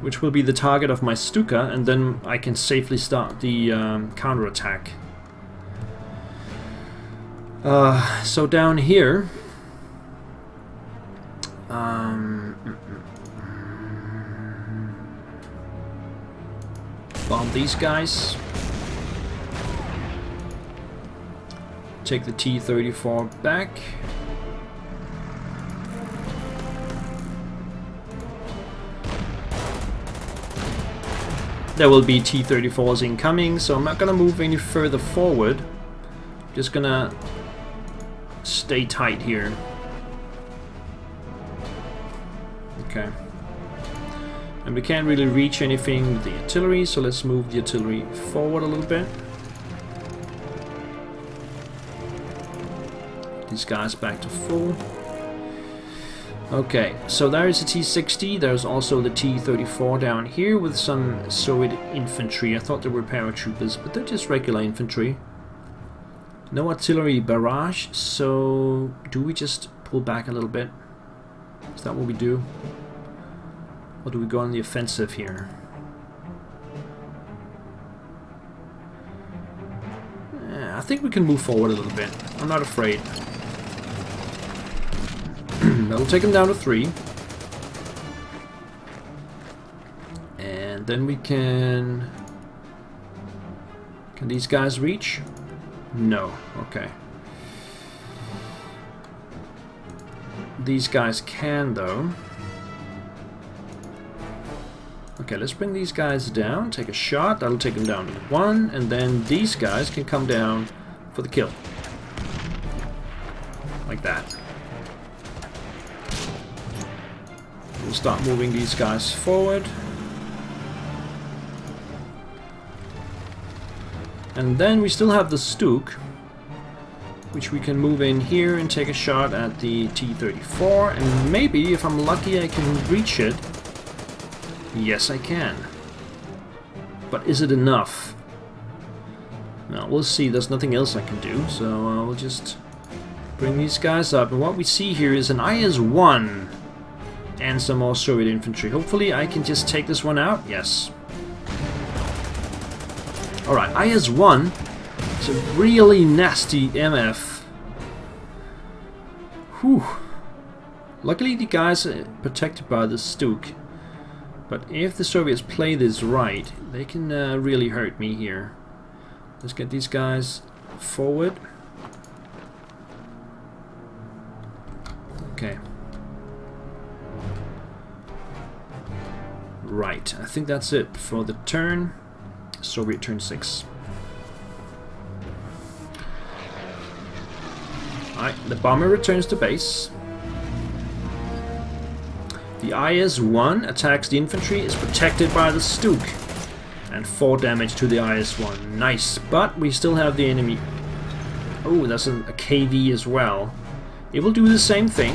which will be the target of my Stuka, and then I can safely start the counterattack. So down here, bomb these guys. Take the T-34 back. There will be T-34s incoming, so I'm not gonna move any further forward. Just gonna stay tight here. Okay. And we can't really reach anything with the artillery, so let's move the artillery forward a little bit. The these guys back to full. Okay, so there is a T-60. There's also the T-34 down here with some Soviet infantry. I thought they were paratroopers, but they're just regular infantry. No artillery barrage, so do we just pull back a little bit? Is that what we do? Or do we go on the offensive here? I think we can move forward a little bit. I'm not afraid. That'll take them down to 3. And then we can... Can these guys reach? No. Okay. These guys can, though. Okay, let's bring these guys down. Take a shot. That'll take them down to 1. And then these guys can come down for the kill. Like that. We'll start moving these guys forward. And then we still have the Stuk, which we can move in here and take a shot at the T-34. And maybe, if I'm lucky, I can reach it. Yes, I can. But is it enough? No, we'll see. There's nothing else I can do, so we'll just bring these guys up. And what we see here is an IS-1 and some more Soviet infantry. Hopefully I can just take this one out. Yes. Alright, IS-1 is a really nasty MF. Whew. Luckily the guys are protected by the Stuk. But if the Soviets play this right, they can really hurt me here. Let's get these guys forward. Okay. Right, I think that's it for the turn. Soviet turn 6. Alright, the bomber returns to base. The IS-1 attacks the infantry, is protected by the Stuk. And 4 damage to the IS-1. Nice, but we still have the enemy. Oh, that's a KV as well. It will do the same thing.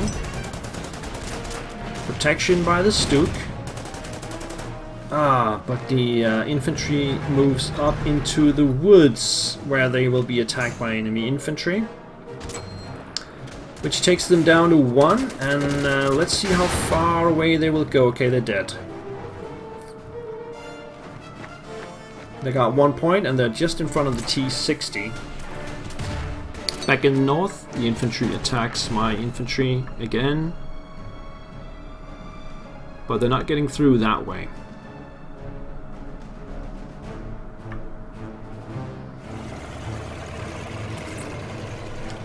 Protection by the Stuk. Ah, but the infantry moves up into the woods, where they will be attacked by enemy infantry. Which takes them down to 1, and let's see how far away they will go. Okay, they're dead. They got 1 point, and they're just in front of the T-60. Back in the north, the infantry attacks my infantry again. But they're not getting through that way.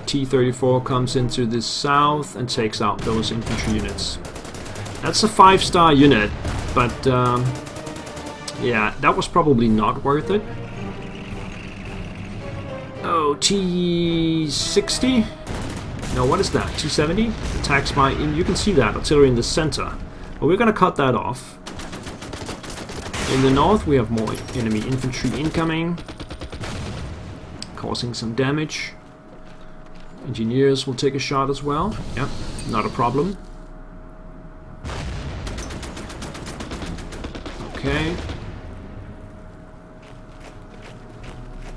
T-34 comes into the south and takes out those infantry units. That's a 5-star unit, but yeah, that was probably not worth it. Oh, T-60? No, what is that? T-70? Attacks my... You can see that, artillery in the center. But we're gonna cut that off. In the north, we have more enemy infantry incoming, causing some damage. Engineers will take a shot as well. Yep, not a problem. Okay.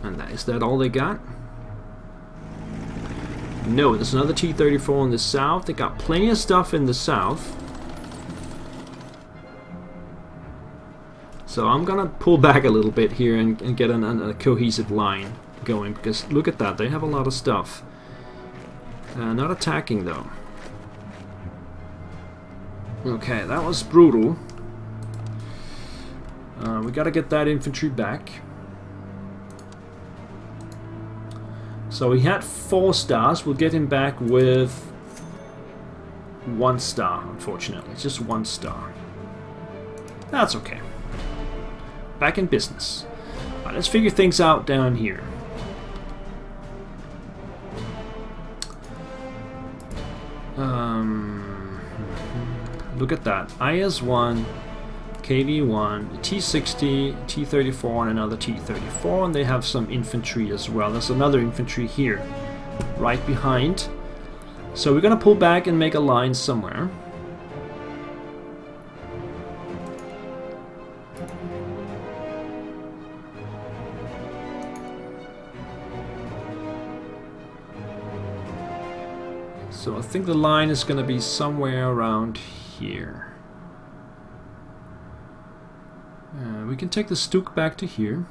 And is that all they got? No, there's another T-34 in the south. They got plenty of stuff in the south. So I'm gonna pull back a little bit here and get a cohesive line going, because look at that, they have a lot of stuff. Not attacking though. Okay, that was brutal. We gotta get that infantry back. So he had 4 stars. We'll get him back with 1 star, unfortunately. It's just 1 star. That's okay. Back in business. Alright, let's figure things out down here. Look at that. IS-1, KV-1, T-60, T-34, and another T-34, and they have some infantry as well. There's another infantry here, right behind. So we're gonna pull back and make a line somewhere. So I think the line is gonna be somewhere around here. We can take the Stuk back to here.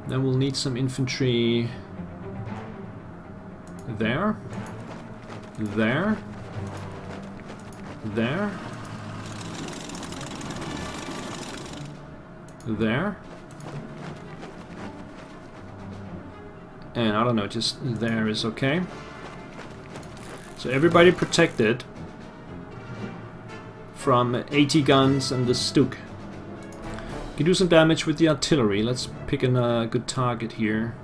Then we'll need some infantry there, there, there, there, and I don't know, just there is okay. So everybody protected from 80 guns and the Stuk. Can do some damage with the artillery. Let's pick a good target here.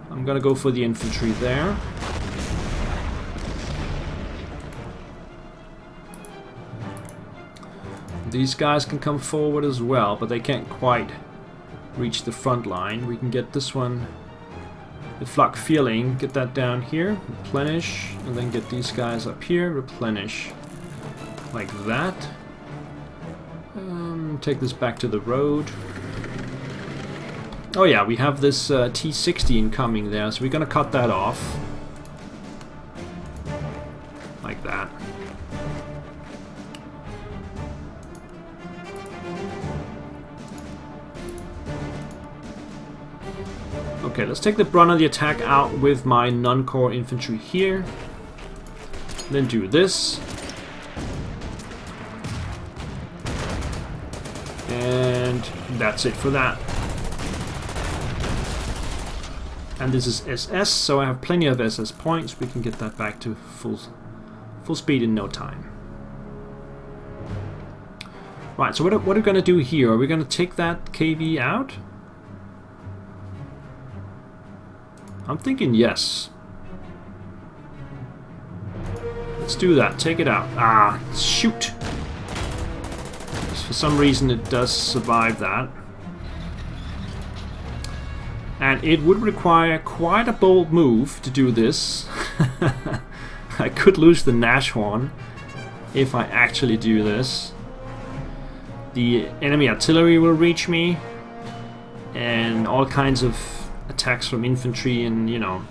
I'm gonna go for the infantry there. These guys can come forward as well, but they can't quite reach the front line. We can get this one, the flak feeling, get that down here, replenish, and then get these guys up here, replenish, like that. Take this back to the road. Oh yeah, we have this T-60 coming there, so we're gonna cut that off. Like that. Okay, let's take the brunt of the attack out with my non-core infantry here. Then do this. And that's it for that. And this is SS, so I have plenty of SS points. We can get that back to full speed in no time. Right, so what are we going to do here? Are we going to take that KV out? I'm thinking yes. Let's do that. Take it out. Ah, shoot! For some reason it does survive that. And it would require quite a bold move to do this. I could lose the Nashorn if I actually do this. The enemy artillery will reach me, and all kinds of attacks from infantry, and you know,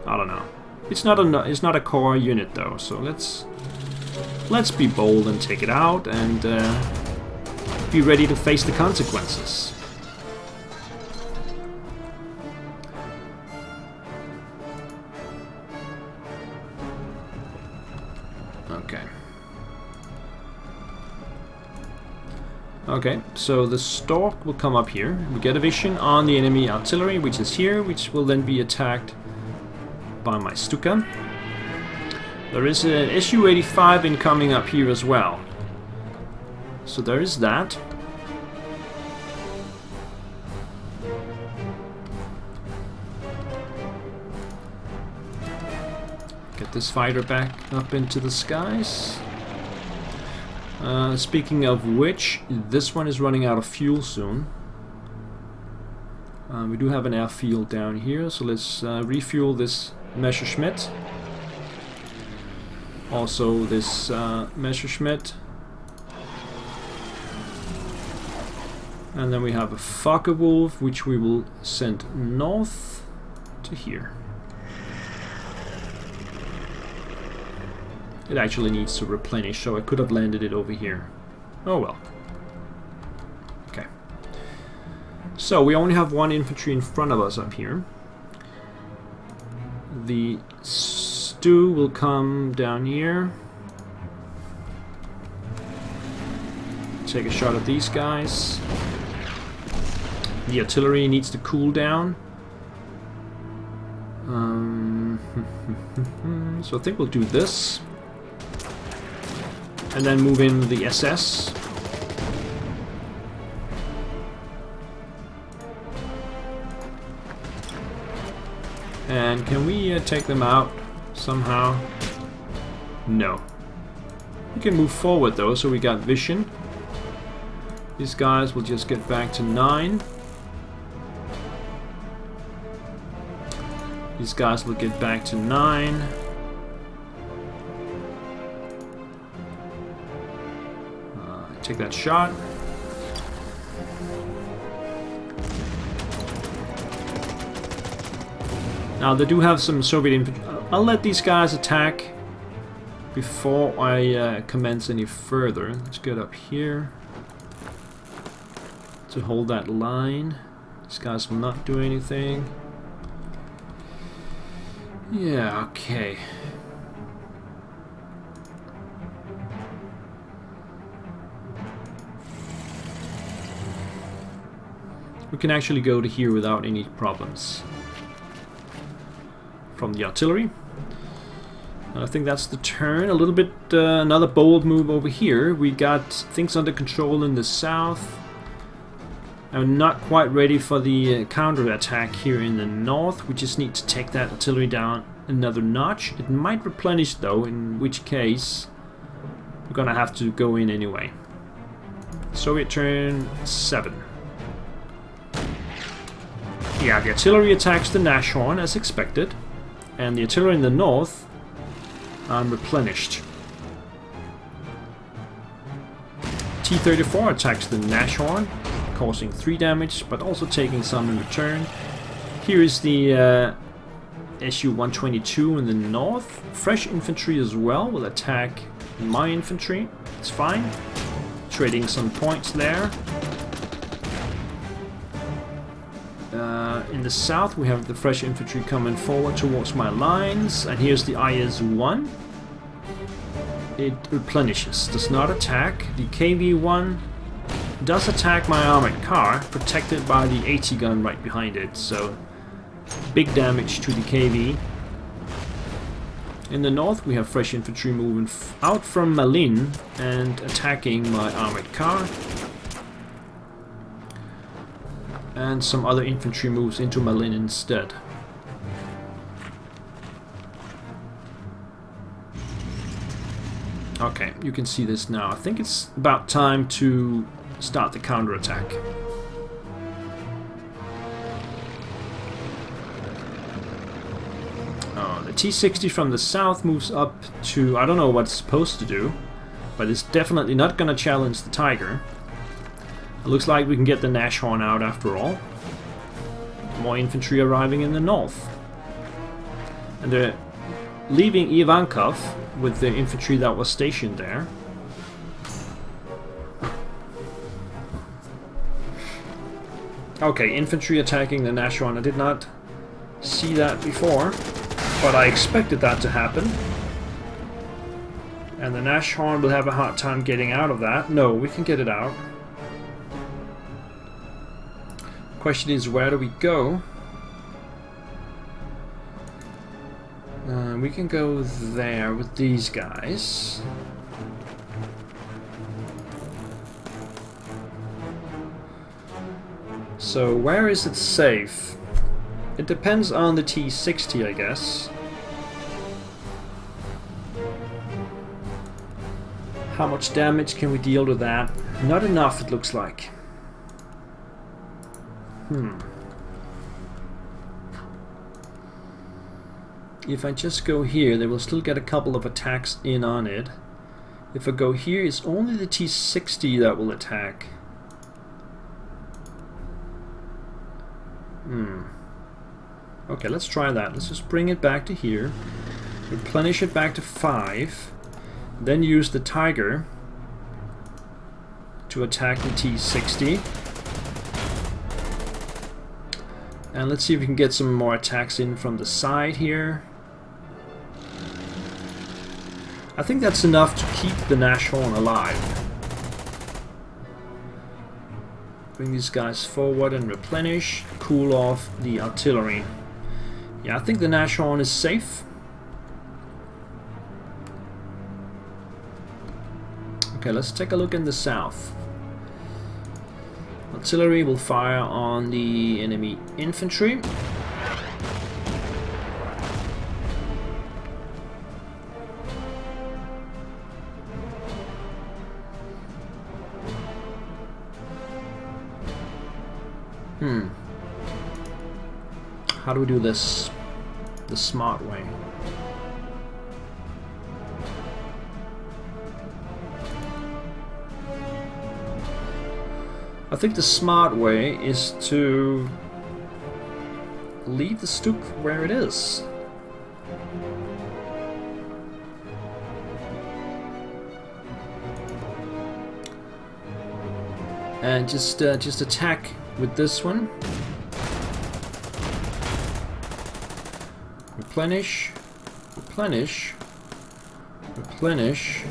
I don't know. It's not a core unit though, so let's be bold and take it out, and be ready to face the consequences. Okay, so the Stork will come up here. We get a vision on the enemy artillery, which is here, which will then be attacked by my Stuka. There is an Su-85 incoming up here as well. So there is that. Get this fighter back up into the skies. Speaking of which, this one is running out of fuel soon. We do have an airfield down here, so let's refuel this Messerschmitt. Also this Messerschmitt. And then we have a Focke-Wulf, which we will send north to here. It actually needs to replenish, so I could have landed it over here. Oh well. Okay. So we only have one infantry in front of us up here. The Stu will come down here. Take a shot at these guys. The artillery needs to cool down. So I think we'll do this. And then move in the SS. And can we take them out somehow? No. We can move forward though, so we got vision. These guys will just get back to 9. These guys will get back to 9. Take that shot. Now they do have some Soviet infantry. I'll let these guys attack before I commence any further. Let's get up here to hold that line. These guys will not do anything. Yeah, okay. We can actually go to here without any problems. From the artillery. I think that's the turn. A little bit, another bold move over here. We got things under control in the south. I'm not quite ready for the counter-attack here in the north. We just need to take that artillery down another notch. It might replenish though, in which case we're gonna have to go in anyway. Soviet turn 7. Yeah, the artillery attacks the Nashorn as expected. And the artillery in the north replenished. T-34 attacks the Nashorn, causing 3 damage, but also taking some in return. Here is the Su-122 in the north. Fresh infantry as well will attack my infantry. It's fine. Trading some points there. In the south we have the fresh infantry coming forward towards my lines, and here's the IS-1. It replenishes, does not attack. The KV-1 does attack my armored car, protected by the AT gun right behind it, so big damage to the KV. In the north we have fresh infantry moving out from Malin and attacking my armored car. And some other infantry moves into Malin instead. Okay, you can see this now. I think it's about time to start the counterattack. The T-60 from the south moves up to... I don't know what it's supposed to do, but it's definitely not going to challenge the Tiger. It looks like we can get the Nashorn out after all. More infantry arriving in the north. And they're leaving Ivankov with the infantry that was stationed there. Okay, infantry attacking the Nashorn. I did not see that before, but I expected that to happen. And the Nashorn will have a hard time getting out of that. No, we can get it out. Question is, where do we go? We can go there with these guys. So where is it safe? It depends on the T-60, I guess. How much damage can we deal with that? Not enough, it looks like. If I just go here, they will still get a couple of attacks in on it. If I go here, it's only the T-60 that will attack. Okay, let's try that. Let's just bring it back to here. Replenish it back to 5. Then use the Tiger to attack the T-60. And let's see if we can get some more attacks in from the side here. I think that's enough to keep the Nashorn alive. Bring these guys forward and replenish. Cool off the artillery. Yeah, I think the Nashorn is safe. Okay, let's take a look in the south. Artillery will fire on the enemy infantry. How do we do this? the smart way? I think the smart way is to leave the Stuk where it is. And just attack with this one. Replenish, replenish, replenish.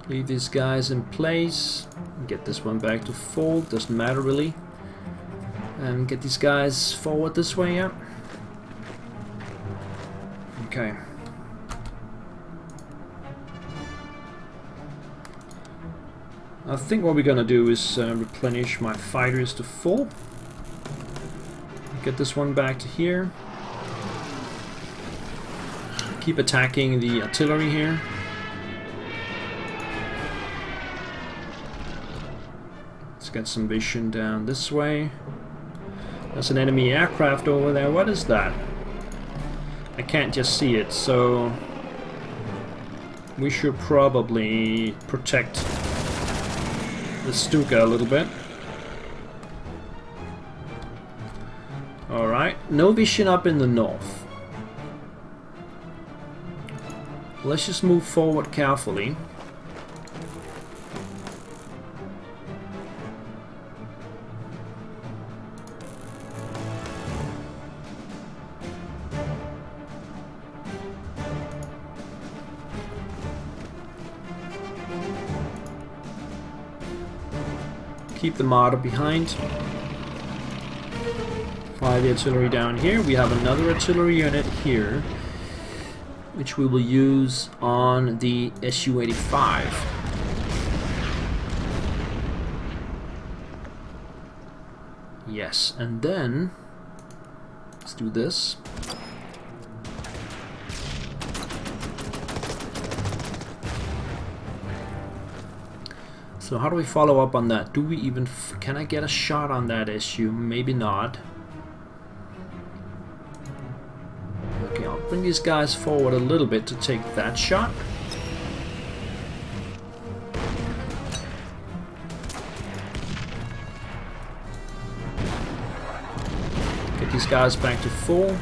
Leave these guys in place. Get this one back to full. Doesn't matter really. And get these guys forward this way. Yeah. Okay. I think what we're gonna do is replenish my fighters to full. Get this one back to here. Keep attacking the artillery here. Let's get some vision down this way. There's an enemy aircraft over there. What is that? I can't just see it, so we should probably protect the Stuka a little bit. Alright, no vision up in the north. Let's just move forward carefully. Keep the mortar behind. Fire the artillery down here. We have another artillery unit here, which we will use on the Su-85. Yes, and then let's do this. So how do we follow up on that? Do we even... can I get a shot on that issue? Maybe not. Okay, I'll bring these guys forward a little bit to take that shot. Get these guys back to full.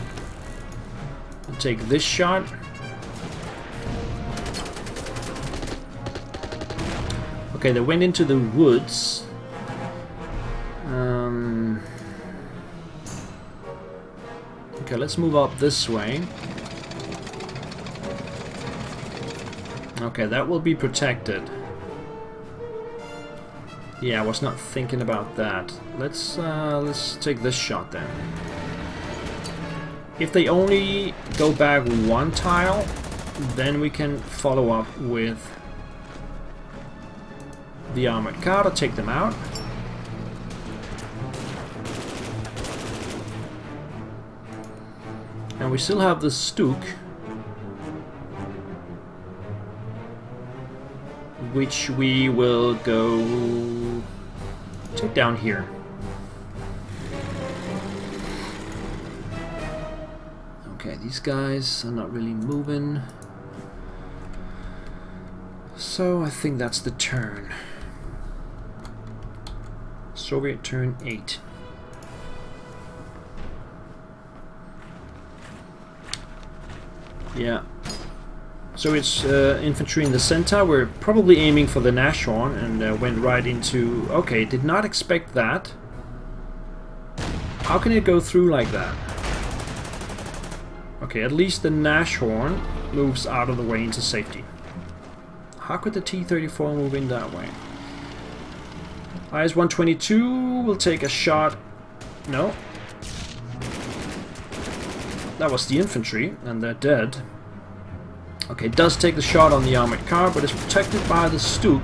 And take this shot. Okay, they went into the woods. Okay, let's move up this way. Okay, that will be protected. Yeah, I was not thinking about that. Let's take this shot then. If they only go back one tile, then we can follow up with the armored car to take them out. And we still have the Stuk, which we will go take down here. Okay, these guys are not really moving. So I think that's the turn. Soviet turn 8. Yeah. So it's infantry in the center. We're probably aiming for the Nashorn and went right into... Okay, did not expect that. How can it go through like that? Okay, at least the Nashorn moves out of the way into safety. How could the T-34 move in that way? IS-122 will take a shot. No. That was the infantry, and they're dead. Okay, it does take the shot on the armored car, but it's protected by the Stuk.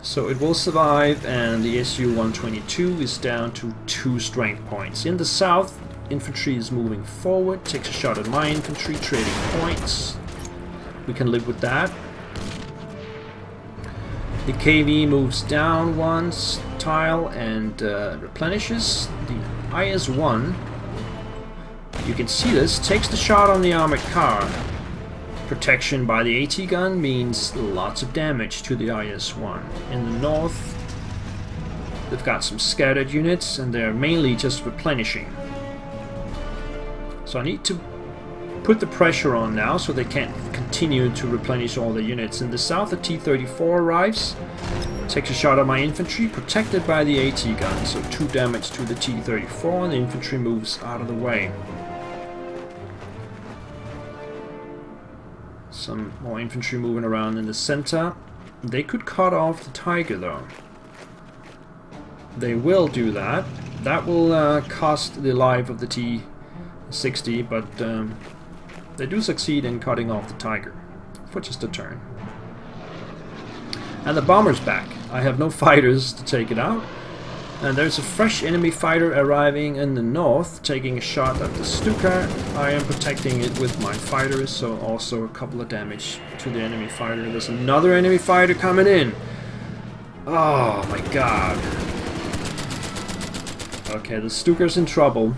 So it will survive, and the Su-122 is down to 2 strength points. In the south, infantry is moving forward, takes a shot at my infantry, trading points. We can live with that. The KV moves down one tile and replenishes. The IS-1 You can see this, takes the shot on the armored car. Protection by the AT gun means lots of damage to the IS-1. In the north, they've got some scattered units and they're mainly just replenishing. So I need to put the pressure on now so they can't continue to replenish all the units. In the south, the T-34 arrives, takes a shot at my infantry, protected by the AT gun, so 2 damage to the T-34, and the infantry moves out of the way. Some more infantry moving around in the center. They could cut off the Tiger though. They will do that. That will cost the life of the T-60, but they do succeed in cutting off the Tiger for just a turn. And the bomber's back. I have no fighters to take it out. And there's a fresh enemy fighter arriving in the north, taking a shot at the Stuka. I am protecting it with my fighters, so also a couple of damage to the enemy fighter. There's another enemy fighter coming in. Oh my god. Okay, the Stuka's in trouble.